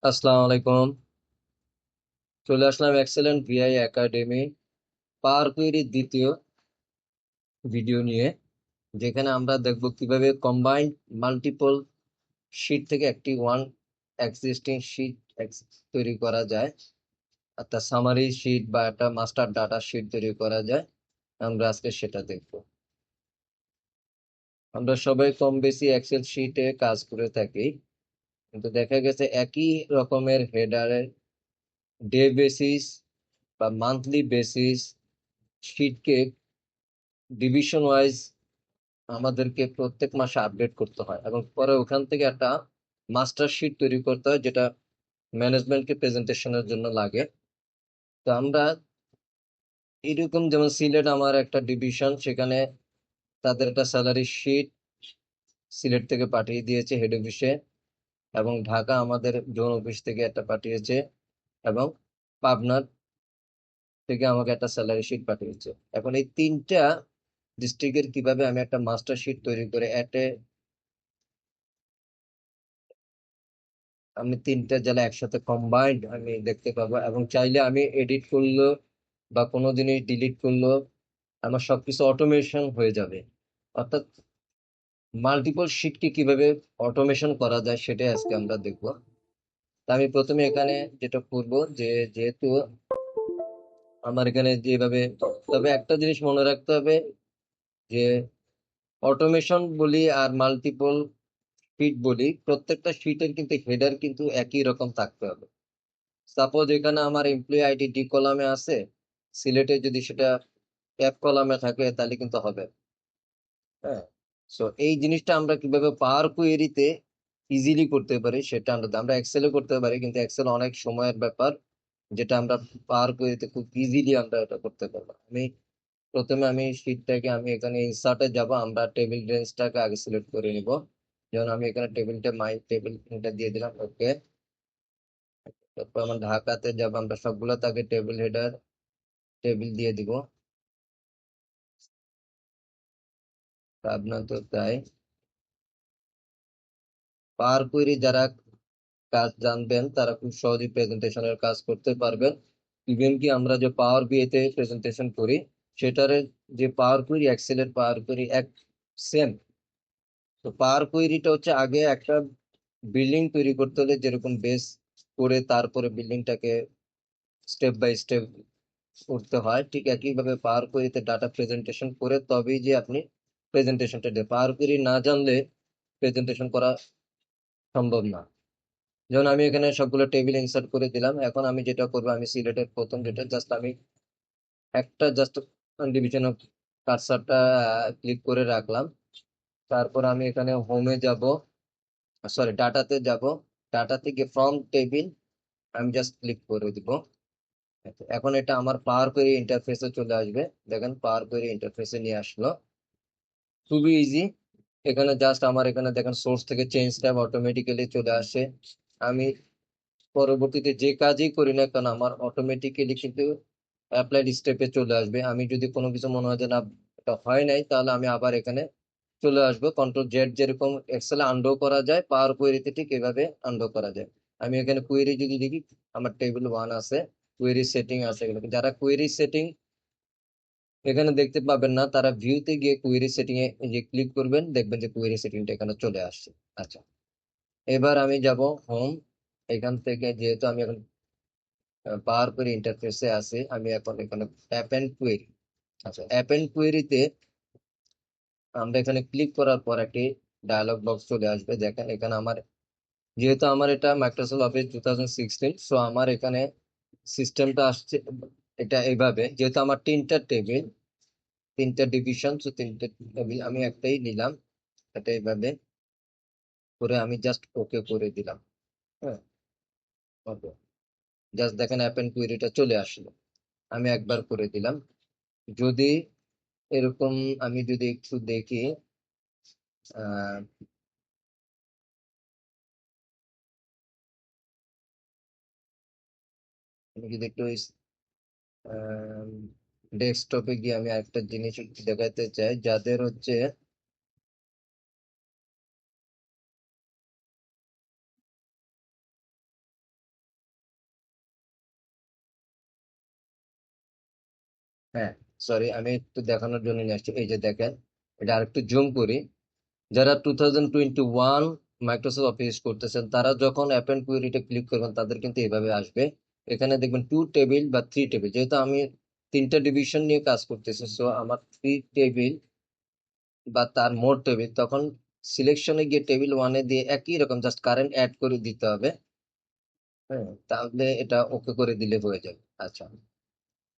আসসালামু আলাইকুম। চলে আসলাম এক্সেলেন্ট ভিআই একাডেমি পাওয়ার কোয়েরির দ্বিতীয় ভিডিও নিয়ে, যেখানে আমরা দেখব কিভাবে কম্বাইন্ড মাল্টিপল শিট থেকে একটি ওয়ান এক্সিস্টিং শিট তৈরি করা যায়, একটা সামারি শিট বা একটা মাস্টার ডাটা শিট তৈরি করা যায়। আমরা আজকে সেটা দেখব। আমরা সবাই কম বেশি এক্সেল শিটে কাজ করে থাকি, কিন্তু দেখা গেছে একই রকমের হেডারে ডে বেসিস বা মান্থলি বেসিস শিটকে ডিভিশন ওয়াইজ আমাদেরকে প্রত্যেক মাসে আপডেট করতে হয়, এবং পরে ওখান থেকে একটা মাস্টার শিট তৈরি করতে হয়, যেটা ম্যানেজমেন্টকে প্রেজেন্টেশনের জন্য লাগে। তো আমরা এরকম, যেমন সিলেট আমার একটা ডিভিশন, সেখানে তাদের একটা স্যালারি শিট সিলেট থেকে পাঠিয়ে দিয়েছে হেড অফিসে, এবং ঢাকা আমাদের জোন অফিস থেকে একটা পাঠিয়েছে, এবং পাবনার থেকে আমাকে একটা স্যালারি শিট পাঠিয়েছে। এখন এই তিনটা ডিস্ট্রিক্টের কিভাবে আমি একটা মাস্টার শিট তৈরি করে আমি তিনটা জেলা একসাথে কম্বাইন্ড আমি দেখতে পাবো, এবং চাইলে আমি এডিট করলো বা কোনো জিনিস ডিলিট করলো আমার সবকিছু অটোমেশন হয়ে যাবে। অর্থাৎ মাল্টিপল শিটকে কিভাবে অটোমেশন করা যায় সেটাই আজকে আমরা দেখবো। তা আমি প্রথমে এখানে যেটা করবো, যেহেতু আমার এখানে যেভাবে, তবে একটা জিনিস মনে রাখতে হবে যে অটোমেশন বলি আর মাল্টিপল শিট বলি, প্রত্যেকটা শিটের কিন্তু হেডার কিন্তু একই রকম থাকতে হবে। সাপোজ এখানে আমার এমপ্লয়ি আইডি ডি কলামে আছে, সিলেটে যদি সেটা এফ কলামে থাকে তাহলে কিন্তু হবে। হ্যাঁ, সো এই জিনিসটা আমরা কিভাবে পাওয়ার কোয়েরিতে ইজিলি করতে পারি সেটা আমরা আমরা এক্সেলে করতে পারি, কিন্তু এক্সেল অনেক সময়ের ব্যাপার, যেটা আমরা পাওয়ার কোয়েরিতে খুব ইজিলি আমরা এটা করতে পারবো। প্রথমে আমি শিটটাকে আমি এখানে ইনসার্টে যাব, আমরা টেবিল রেঞ্জটাকে আগে সিলেক্ট করে নিব। যেমন আমি এখানে টেবিলটা মাই টেবিল এটা দিয়ে দিলাম, ওকে। তারপর আমার ঢাকাতে যাব, আমরা সবগুলো তাকে টেবিল হেডার টেবিল দিয়ে দিব। তা আপনার তো তাই পাওয়ার কোয়েরি যারা কাজ জানবেন তারা খুব সহজেই প্রেজেন্টেশনের কাজ করতে পারবেন। ইভেন কি আমরা যে পাওয়ার বিএতে প্রেজেন্টেশন করি, সেটার যে পাওয়ার কোয়েরি এক্সেলের পাওয়ার কোয়েরি এক সেম। তো পাওয়ার কোয়েরিটা হচ্ছে আগে একটা বিল্ডিং তৈরি করতে হলে যেরকম বেস করে তারপরে বিল্ডিংটাকে স্টেপ বাই স্টেপ করতে হয়, ঠিক একইভাবে পাওয়ার কোয়েরিতে ডাটা প্রেজেন্টেশন করে তবেই যে আপনি প্রেজেন্টেশনটা দেন। পাওয়ার কোয়েরি না জানলে প্রেজেন্টেশন করা সম্ভব না। যেমন আমি এখানে সবগুলো টেবিল ইনসার্ট করে দিলাম। এখন আমি যেটা করবো, আমি সিলেটের প্রথম যেটা জাস্ট আমি একটা জাস্ট ডিভিশন অফ কার্সারটা ক্লিক করে রাখলাম। তারপর আমি এখানে হোমে যাব, সরি ডাটাতে যাব। ডাটা থেকে ফ্রম টেবিল আমি জাস্ট ক্লিক করে দিব। এখন এটা আমার পাওয়ার কোয়েরি ইন্টারফেসে চলে আসবে। দেখেন পাওয়ার কোয়েরি ইন্টারফেসে নিয়ে আসলো, খুবই ইজি। এখানে জাস্ট আমার এখানে দেখেন সোর্স থেকে চেঞ্জ ট্যাব অটোমেটিক্যালি চলে আসে। আমি পরবর্তীতে যে কাজই করি না কেন আমার অটোমেটিক্যালি কিন্তু অ্যাপ্লাইড স্টেপে চলে আসবে। আমি যদি কোনো কিছু মনে হয় যে না এটা হয় নাই, তাহলে আমি আবার এখানে চলে আসবো। কন্ট্রোল জেড যেরকম এক্সেলে আনডো করা যায়, পাওয়ার কোয়েরিতে ঠিক এভাবে আনডো করা যায়। আমি এখানে কোয়েরি যদি দেখি, আমার টেবিল 1 আছে, কোয়েরি সেটিং আছে। এগুলো যারা কোয়েরি সেটিং এখানে দেখতে পাবেন না, তারা ভিউতে গিয়ে কোয়েরি সেটিং এ যে ক্লিক করবেন, দেখবেন যে কোয়েরি সেটিংটা এখানে চলে আসছে। আচ্ছা, এবার আমি যাব হোম। এখান থেকে যেহেতু আমি এখন পাওয়ার কোয়েরি ইন্টারফেসে আছে, আমি এখন এখানে অ্যাপ এন্ড কোয়েরি। আচ্ছা, অ্যাপ এন্ড কোয়েরিতে আমরা এখানে ক্লিক করার পর একটি ডায়লগ বক্স চলে আসবে। দেখেন এখানে আমার, যেহেতু আমার এটা মাইক্রোসফট অফিস 2016, সো আমার এখানে সিস্টেমটা আসছে এটা এইভাবে। যেহেতু আমার তিনটা টেবিল, তিনটা ডিভিশন, সো তিনটা টেবিল আমি একটাই নিলাম। এটা এইভাবে করে আমি জাস্ট ওকে করে দিলাম। হ্যাঁ, ওকে। জাস্ট দেখেন অ্যাপ এন্ড কোয়েরিটা চলে আসলো। আমি একবার করে দিলাম। যদি এরকম আমি যদি একটু দেখি, আহ আমি যদি একটু ডেস্কটপে গিয়ে আমি একটা জিনিস একটু দেখাতে চাই, যাদের হচ্ছে হ্যাঁ, সরি, আমি একটু দেখানোর জন্য নিয়ে আসছি। এই যে দেখেন, এটা আরেকটু জুম করি। যারা 2021 মাইক্রোসফট অফিস করতেছেন, তারা যখন অ্যাপেন্ড কুয়েরিতে ক্লিক করবেন, তাদের কিন্তু এভাবে আসবে। এখানে দেখবেন 2 টেবিল বা 3 টেবিল, যেহেতু আমি 3টা ডিভিশন নিয়ে কাজ করতেছি, সো আমার 3 টেবিল বা তার মোট টেবিল, তখন সিলেকশনে গিয়ে টেবিল 1-এ দিয়ে একই রকম জাস্ট কারেন্ট অ্যাড করে দিতে হবে। হ্যাঁ, তাহলে এটা ওকে করে দিলে হয়ে যাবে। আচ্ছা,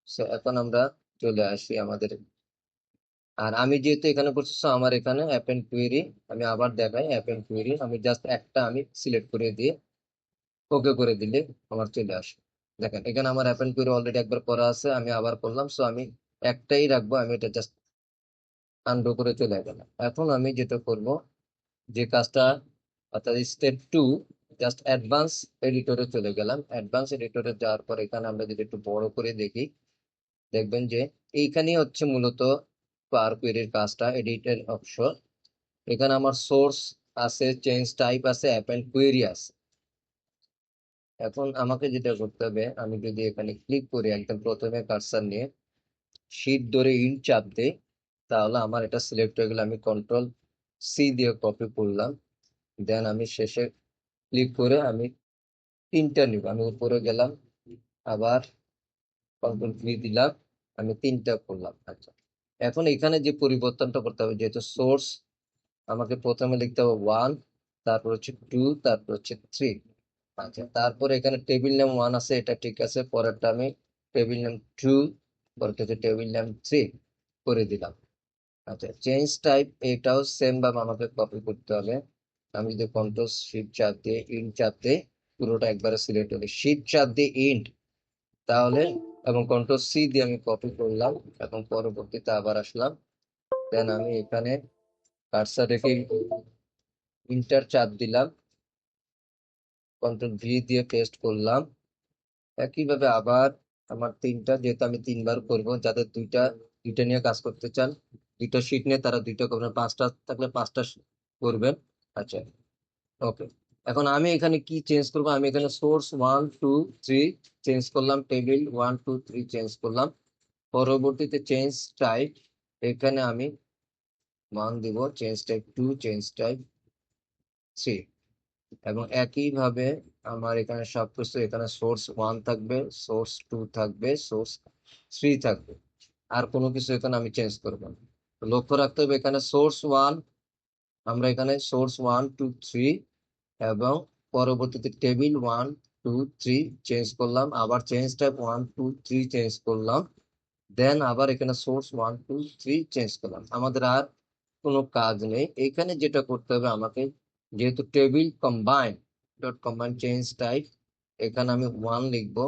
সো এখন আমরা চলে আসি আমাদের। আর আমি যেহেতু এখানে করছি, so আমার এখানে অ্যাপেন্ড কুয়েরি, আমি আবার দেখাই অ্যাপেন্ড কুয়েরি, আমি জাস্ট একটা আমি সিলেক্ট করে দিয়ে ওকে করে দিলে আমার চলে আসে। দেখেন, এখানে আমার অ্যাপেন্ড কুয়েরি অলরেডি একবার করা আছে, আমি আবার করলাম, সো আমি একটাই রাখবো, আমি এটা জাস্ট আনডু করে চলে গেলাম। এখন আমি যেটা করব, যে কাজটা, অর্থাৎ স্টেপ 2, জাস্ট অ্যাডভান্স এডিটরে চলে গেলাম। অ্যাডভান্স এডিটরে যাওয়ার পর এখানে আমরা যদি একটু বড় করে দেখি, দেখবেন যে এইখানেই হচ্ছে মূলত পাওয়ার কোয়েরির কাজটা, এডিটের অপশন। এখানে আমার সোর্স আছে, চেঞ্জ টাইপ আছে, অ্যাপেন্ড কোয়েরি আছে। এখন আমাকে যেটা করতে হবে, আমি যদি এখানে ক্লিক করি একদম প্রথমে কার্সার নিয়ে, শিট ধরে ইন্ট চাপ দিই, তাহলে আমার এটা সিলেক্ট হয়ে গেলে আমি কন্ট্রোল-সি দিয়ে কপি করলাম। দেন আমি শেষে ক্লিক করে আমি 3টা নিব, আমি উপরে গেলাম, আবার কন্ট্রোল-ভি দিলাম, আমি 3টা করলাম। আচ্ছা, এখন এখানে যে পরিবর্তনটা করতে হবে, যেহেতু সোর্স, আমাকে প্রথমে লিখতে হবে 1, তারপর হচ্ছে 2, তারপর হচ্ছে 3। আচ্ছা, তারপর এখানে টেবিল নেম 1 আছে, এটা ঠিক আছে। পরেরটা আমি টেবিল নেম 2, পরেরটা হচ্ছে টেবিল নেম 3 করে দিলাম। আচ্ছা, চেঞ্জ টাইপ, এটাও সেম ভাবে আমাকে কপি করতে হবে। আমি যদি কন্ট্রোল শিফট চাপ দিয়ে ইন্ট চাপ দিই, পুরোটা একবারে সিলেক্ট হবে। শিফট চাপ দিয়ে ইন্ট, তাহলে, এবং কন্ট্রোল-সি দিয়ে আমি কপি করলাম, এবং পরবর্তীতে আবার আসলাম। দেন আমি এখানে কার্সার রেখে ইন্টার চাপ দিলাম, কন্ট্রোল-ভি দিয়ে পেস্ট করলাম। একইভাবে আবার আমার 3টা, যেহেতু আমি 3বার করব, যাদের দুইটা দুইটা নিয়ে কাজ করতে চান, 2টা শিট নিয়ে, তারা 2টা করবেন, 5টা থাকলে 5টা করবেন। আচ্ছা, ওকে। এখন আমি এখানে কি চেঞ্জ করব, আমি এখানে সোর্স 1 2 3 চেঞ্জ করলাম, টেবিল 1 2 3 চেঞ্জ করলাম। পরবর্তীতে চেঞ্জ টাইপ, এখানে আমি মান দিব, চেঞ্জ টাইপ 2, চেঞ্জ টাইপ 3। এবং একইভাবে আমার এখানে সবকিছু, এখানে সোর্স 1 থাকবে, সোর্স 2 থাকবে, সোর্স 3 থাকবে। আর কোনো কিছু এখানে আমি চেঞ্জ করব না। তো লক্ষ্য রাখতে হবে, এখানে সোর্স 1, আমরা এখানে সোর্স 1 2 3, এবং পরবর্তীতে টেবিল 1 2 3 চেঞ্জ করলাম, আবার চেঞ্জ টাইপ 1 2 3 চেঞ্জ করলাম। দেন আবার এখানে সোর্স 1 2 3 চেঞ্জ করলাম। আমাদের আর কোনো কাজ নেই। এখানে যেটা করতে হবে আমাকে, যেহেতু table combine, dot combine change type, এখানে আমি 1 লিখবো,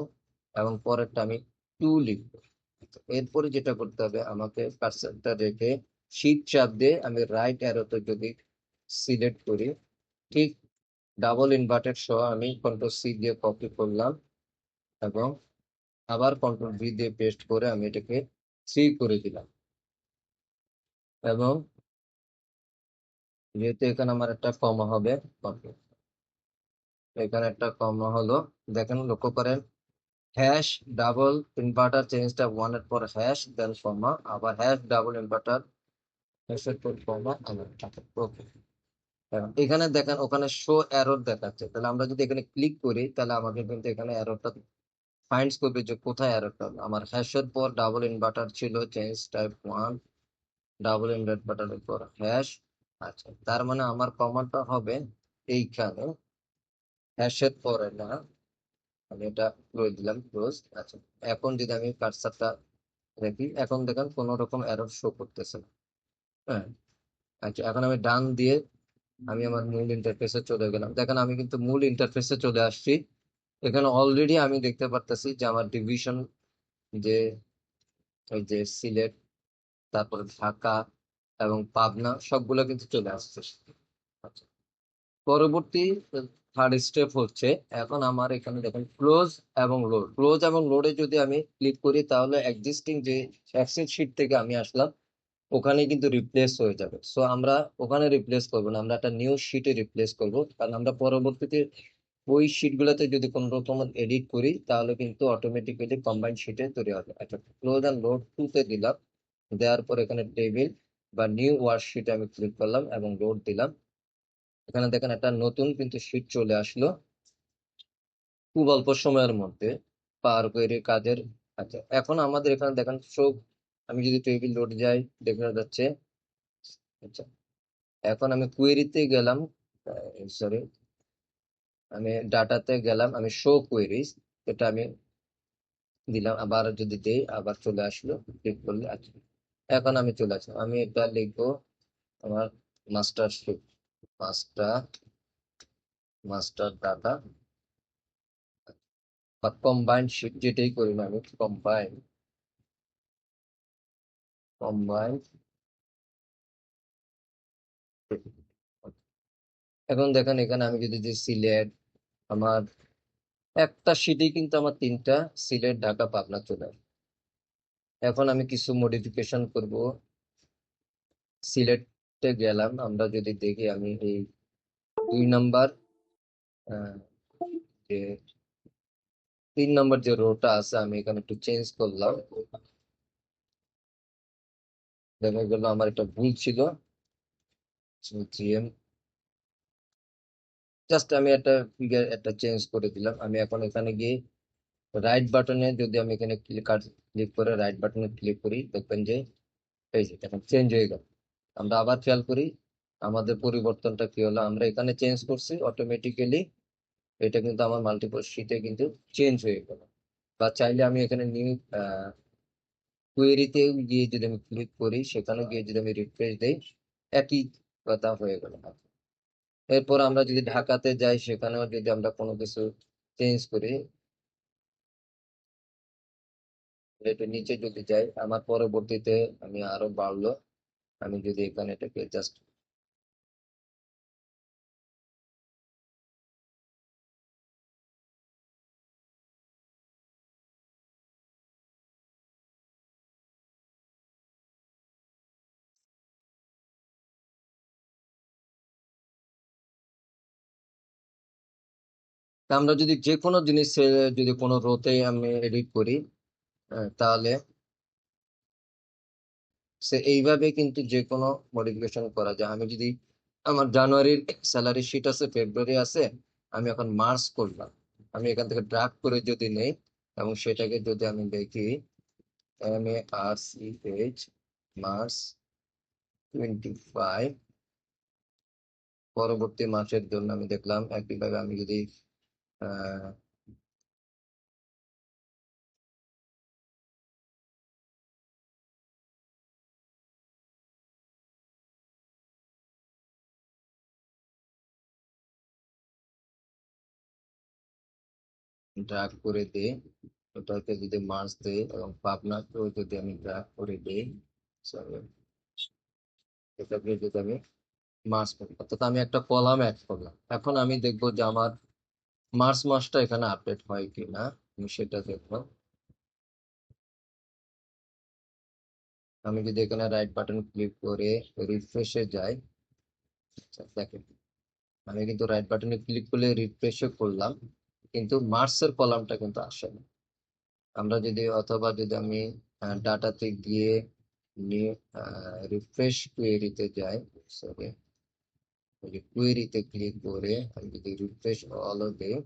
এবং পরেরটা আমি 2 লিখবো। এরপরে যেটা করতে হবে আমাকে, কার্সরটা রেখে শিফট চাপ দিয়ে আমি রাইট অ্যারোতে যদি সিলেক্ট করি, ঠিক ডাবল ইনভার্টেড সহ আমি কন্ট্রোল-সি দিয়ে কপি করলাম, এবং আবার কন্ট্রোল-ভি দিয়ে পেস্ট করে আমি এটাকে 3 করে দিলাম। এবং যেহেতু এখানে আমার একটা কমা হবে, এখানে একটা কমা হলো, দেখেন লক্ষ্য করেন, হ্যাশ ডাবল ইনভার্টার চেঞ্জটা 1 এর পর হ্যাশ, দেন কমা, আবার হ্যাশ ডাবল ইনভার্টার, হ্যাশের পর কমা, আবার ওকে। এখানে দেখেন ওখানে শো এরর দেখাচ্ছে, তাহলে আমরা যদি এখানে ক্লিক করি, তাহলে আমাকে কিন্তু এখানে এররটা ফাইন্ডস করবে যে কোথায় এররটা হলো। আমার হ্যাশের পর ডাবল ইনভার্টার ছিল, চেঞ্জ টাইপ 1, ডাবল ইনভার্টারের পর হ্যাশ। আচ্ছা, তার মানে আমার কমাটা হবে এইখানে, হ্যাশের পরে না। আমি এটা ক্লোজ দিলাম, ক্লোজ। আচ্ছা, এখন যদি আমি কার্সারটা দেখি, এখন দেখেন কোনো রকম এরর শো করতেছে না। হ্যাঁ, আচ্ছা, এখন আমি ডান দিয়ে আমি আমার মূল ইন্টারফেসে চলে গেলাম। দেখেন আমি কিন্তু মূল ইন্টারফেসে চলে আসছি। এখানে অলরেডি আমি দেখতে পারতেছি যে আমার ডিভিশন, যে ওই যে সিলেট, তারপর ঢাকা এবং পাবনা, সবগুলো কিন্তু চলে আসছে। আচ্ছা, পরবর্তী থার্ড স্টেপ হচ্ছে, এখন আমার এখানে দেখেন ক্লোজ এবং লোড, ক্লোজ এবং লোডে যদি আমি ক্লিক করি, তাহলে এক্সিস্টিং যে এক্সেল শিট থেকে আমি আসলাম, ওখানে কিন্তু রিপ্লেস হয়ে যাবে। সো আমরা ওখানে রিপ্লেস করবো না, আমরা একটা নিউ শিটে রিপ্লেস করব, কারণ আমরা পরবর্তীতে ওই শিটগুলোতে যদি কোনো রকম এডিট করি তাহলে কিন্তু অটোমেটিক্যালি কম্বাইন্ড শিটে তৈরি হবে। আচ্ছা, ক্লোজ অ্যান্ড লোড টুতে দিলাম, দেওয়ার পর এখানে টেবিল বা নিউ ওয়ার্কশিটে আমি ক্লিক করলাম এবং লোড দিলাম। এখানে দেখেন একটা নতুন কিন্তু শিট চলে আসলো খুব অল্প সময়ের মধ্যে পাওয়ার কোয়েরির কাজের। আচ্ছা, এখন আমাদের এখানে দেখেন সব, আমি যদি টেবিল লোড যাই দেখা যাচ্ছে। আচ্ছা, এখন আমি কোয়েরিতে গেলাম, সরি, আমি ডাটাতে গেলাম, আমি শো কোয়েরিজ এটা আমি দিলাম, আবার যদি দেই আবার চলে আসলো, ক্লিক করলে। আচ্ছা, এখন আমি চলে আসলাম, আমি এটা লিখবো আমার master sheet, master master data বা কম্বাইন্ড শিট, যেটাই করি না আমি, কম্বাইন্ড। এখন দেখেন এখানে আমি যদি সিলেক্ট, আমার একটা শিটে কিন্তু আমার 3টা সিলেট, ঢাকা, পাবনা চলে আসবে। এখন আমি কিছু মডিফিকেশন করব, সিলেটে গেলাম, আমরা যদি দেখি আমি এই 2 নাম্বার, যে 3 নাম্বার যে রোটা আছে আমি এখানে একটু চেঞ্জ করলাম। দেখা গেল আমার একটা ভুল ছিল, জিএম, জাস্ট আমি একটা ফিগার একটা চেঞ্জ করে দিলাম। আমি এখন এখানে গিয়ে রাইট বাটনে, যদি আমি এখানে ক্লিক করে রাইট বাটনে ক্লিক করি, দেখবেন যে এই যে এখন চেঞ্জ হয়ে গেল। আমরা আবার খেয়াল করি আমাদের পরিবর্তনটা কি হলো, আমরা এখানে চেঞ্জ করছি অটোমেটিক্যালি, এটা কিন্তু আমার মাল্টিপল শিটে কিন্তু চেঞ্জ হয়ে গেল। বা চাইলে আমি এখানে নিউ কোয়েরিতে গিয়ে যদি আমি ক্লিক করি, সেখানে গিয়ে যদি আমি রিফ্রেশ দেই, একই কথা হয়ে গেল। এরপর আমরা যদি ঢাকাতে যাই, সেখানেও যদি আমরা কোনো কিছু চেঞ্জ করি, একটু নিচে যদি যাই, আমার পরবর্তীতে আমি আরো বাড়লো, আমি যদি এখানে এটাকে জাস্ট, আমরা যদি যে কোনো জিনিস যদি কোনো রোতে আমি এডিট করি, তাহলে সে এইভাবে কিন্তু যে কোনো মডিফিকেশন করা যায়। আমি যদি আমার জানুয়ারির স্যালারি শিট আছে, ফেব্রুয়ারি আছে, আমি এখন মার্চ করলাম, আমি এখান থেকে ড্রাগ করে যদি নেই এবং সেটাকে যদি আমি দেখি, MARCH, মার্চ 25, পরবর্তী মাসের জন্য আমি দেখলাম একইভাবে আমি যদি ড্রাগ করে দিই, ওটাকে যদি মার্চ দিই এবং পাবনাকেও যদি আমি ড্রাগ করে দিই, সরি, এটাকে যদি আমি মার্চ করি, অর্থাৎ আমি একটা কলাম অ্যাড করলাম। এখন আমি দেখবো যে আমার মার্চ মাসটা এখানে আপডেট হয় কিনা, আমি সেটা দেখবো। আমি যদি এখানে রাইট বাটন ক্লিক করে রিফ্রেশে যাই, আচ্ছা, দেখেন আমি কিন্তু রাইট বাটনে ক্লিক করলে রিফ্রেশে করলাম, কিন্তু মার্চের কলামটা কিন্তু আসে না। আমরা যদি, অথবা যদি আমি ডাটাতে গিয়ে নিয়ে রিফ্রেশ কুয়েরিতে যাই, সরি, কুয়েরিতে ক্লিক করে আমি যদি রিফ্রেশ অল দিই,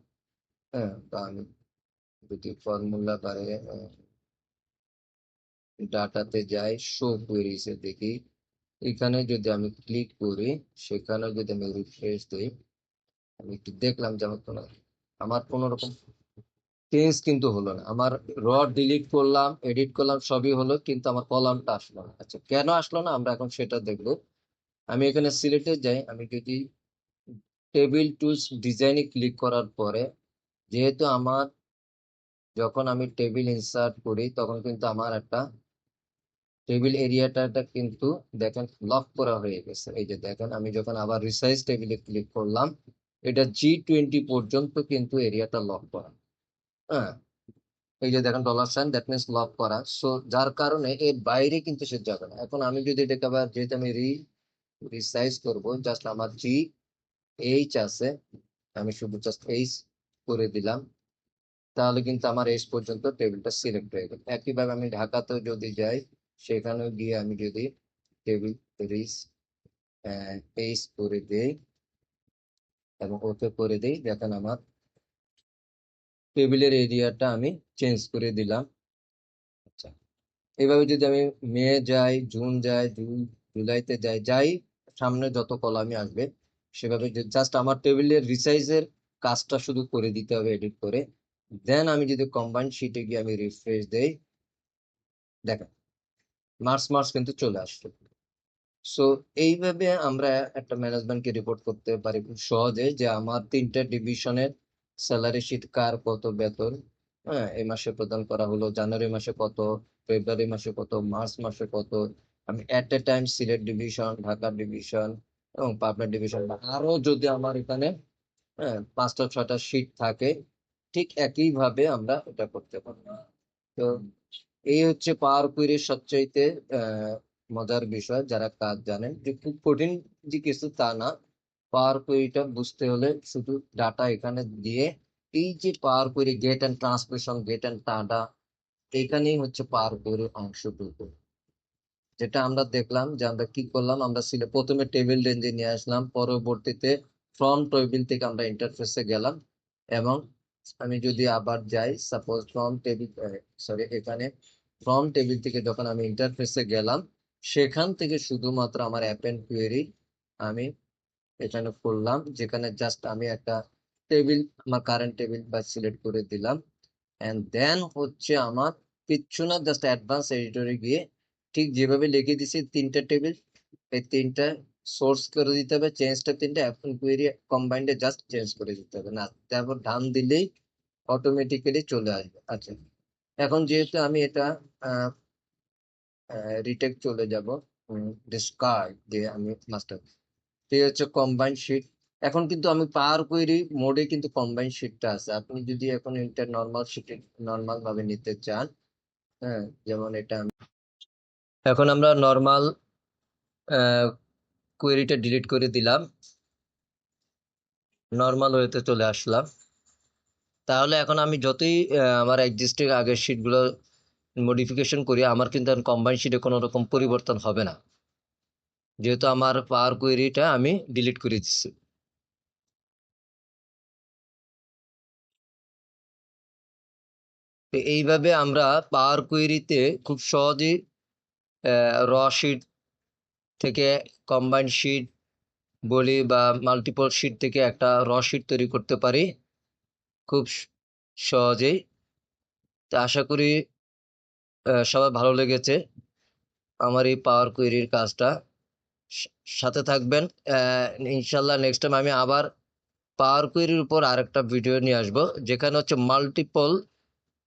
হ্যাঁ, বা আমি যদি ফর্মুলা বারে ডাটাতে যাই, শো কুয়েরিজ এ দেখি, এখানে যদি আমি ক্লিক করি, সেখানে যদি আমি রিফ্রেশ দিই, আমি একটু দেখলাম যে আমার কোনো রকম চেঞ্জ কিন্তু হলো না। আমার র ডিলিট করলাম, এডিট করলাম, সবই হলো, কিন্তু আমার কলামটা আসলো না। আচ্ছা, কেন আসলো না আমরা এখন সেটা দেখবো। আমি এখানে সিলেক্টে যাই, আমি যদি টেবিল টুলস ডিজাইনে ক্লিক করার পরে, যেহেতু আমার যখন আমি টেবিল ইনসার্ট করি তখন কিন্তু আমার একটা টেবিল এরিয়াটা কিন্তু দেখেন লক করা হয়ে গেছে। এই যে দেখেন, আমি যখন আবার রিসাইজ টেবিলে ক্লিক করলাম, এটা G20 পর্যন্ত কিন্তু এরিয়াটা লক করা। হ্যাঁ, এই যে দেখেন $, দ্যাট মিনস লক করা। সো যার কারণে এর বাইরে কিন্তু সে যাবে না। এখন আমি যদি এটাকে আবার, যেহেতু আমি রিসাইজ করবো, জাস্ট আমার GH আছে, আমি শুধু জাস্ট এইচ করে দিলাম, তাহলে কিন্তু আমার এস পর্যন্ত টেবিলটা সিলেক্ট হয়ে গেল। একইভাবে আমি ঢাকাতেও যদি যাই, সেখানেও গিয়ে আমি যদি টেবিল রিস এইস করে দেই এবং ওকে করে দিই, দেখেন আমার টেবিলের এরিয়াটা আমি চেঞ্জ করে দিলাম। আচ্ছা, এইভাবে যদি আমি মে যাই, জুন যাই, জুলাইতে যাই, সামনে যত কলামই আসবে সেভাবে জাস্ট আমার টেবিলের রিসাইজের কাজটা শুধু করে দিতে হবে এডিট করে। দেন আমি যদি কম্বাইন্ড শিটে গিয়ে আমি রিফ্রেশ দেই, দেখেন মার্চ মার্চ কিন্তু চলে আসছে। সো এইভাবে আমরা একটা ম্যানেজমেন্টকে রিপোর্ট করতে পারি খুব সহজে, যে আমার 3টে ডিভিশনের স্যালারি শিট কার কত বেতন, হ্যাঁ, এই মাসে প্রদান করা হলো, জানুয়ারি মাসে কত, ফেব্রুয়ারি মাসে কত, মার্চ মাসে কত। আমি at a time Sylhet division, Dhaka division এবং পাবনা ডিভিশন, আরো যদি আমার এখানে 5টা 6টা শিট থাকে, ঠিক একইভাবে আমরা এটা করতে পারবো। তো এই হচ্ছে পাওয়ার কুইরির সবচাইতে মজার বিষয়। যারা কাজ জানেন, যে খুব কঠিন যে কিছু তা না। পাওয়ার কুইরিটা বুঝতে হলে শুধু ডাটা এখানে দিয়ে, এই যে power query get and transmission, get and data, এইখানেই হচ্ছে পাওয়ার কুইরির অংশটুকু। যেটা আমরা দেখলাম যে আমরা কি করলাম, আমরা প্রথমে টেবিল রেঞ্জে নিয়ে আসলাম, পরবর্তীতে ফ্রম টেবিল থেকে আমরা ইন্টারফেসে গেলাম। এবং আমি যদি আবার যাই, সাপোজ ফ্রম টেবিল, সরি, এখানে ফ্রম টেবিল থেকে যখন আমি ইন্টারফেসে গেলাম, সেখান থেকে শুধুমাত্র আমার অ্যাপেন্ড কুয়েরি আমি এখানে করলাম, যেখানে জাস্ট আমি একটা টেবিল, আমার কারেন্ট টেবিল বা সিলেক্ট করে দিলাম। এন্ড দেন হচ্ছে আমার কিচ্ছু না, জাস্ট অ্যাডভান্স এডিটরে গিয়ে ঠিক যেভাবে লিখে দিছি 3টে টেবিল, এই 3টা সোর্স করে দিতে হবে, চেঞ্জটা 3টে, এখন কুয়েরি কম্বাইন্ডে জাস্ট চেঞ্জ করে দিতে হবে না, তারপর ডান দিলেই অটোমেটিক্যালি চলে আসবে। আচ্ছা, এখন যেহেতু আমি এটা রিটেক চলে যাব, ডিসকার্ড দিয়ে আমি মাস্টার, এই হচ্ছে কম্বাইন্ড শিট। এখন কিন্তু আমি পাওয়ার কুয়েরি মোডে কিন্তু কম্বাইন্ড শিটটা আছে। আপনি যদি এখন এটা নর্মাল শিটে নর্মাল ভাবে নিতে চান, হ্যাঁ, যেমন এটা এখন আমরা নর্মাল কোয়েরিটা ডিলিট করে দিলাম, নর্মাল ওয়েতে চলে আসলাম। তাহলে এখন আমি যতই আমার এক্সিস্টিং আগের শিটগুলো মডিফিকেশন করি, আমার কিন্তু কম্বাইন্ড শিটে কোনো রকম পরিবর্তন হবে না, যেহেতু আমার পাওয়ার কোয়েরিটা আমি ডিলিট করে দিচ্ছি। তো এইভাবে আমরা পাওয়ার কোয়েরিতে খুব সহজেই র শিট থেকে কম্বাইন্ড শিট বলি বা মাল্টিপল শিট থেকে একটা র শিট তৈরি করতে পারি খুব সহজেই। তো আশা করি সবাই ভালো লেগেছে আমার এই পাওয়ার কোয়েরির কাজটা। সাথে থাকবেন। ইনশাল্লাহ নেক্সট টাইম আমি আবার পাওয়ার কোয়েরির উপর আরেকটা ভিডিও নিয়ে আসবো, যেখানে হচ্ছে মাল্টিপল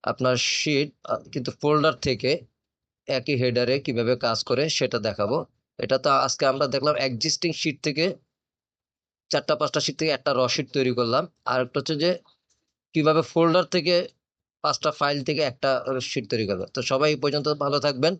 আপনার শিট কিন্তু ফোল্ডার থেকে একই হেডারে কিভাবে কাজ করে সেটা দেখাবো। এটা তো আজকে আমরা দেখলাম এক্সিস্টিং শিট থেকে 4টা 5টা শিট থেকে একটা র শিট তৈরি করলাম, আর একটা হচ্ছে যে কিভাবে ফোল্ডার থেকে 5টা ফাইল থেকে একটা শিট তৈরি করবে। তো সবাই এই পর্যন্ত ভালো থাকবেন।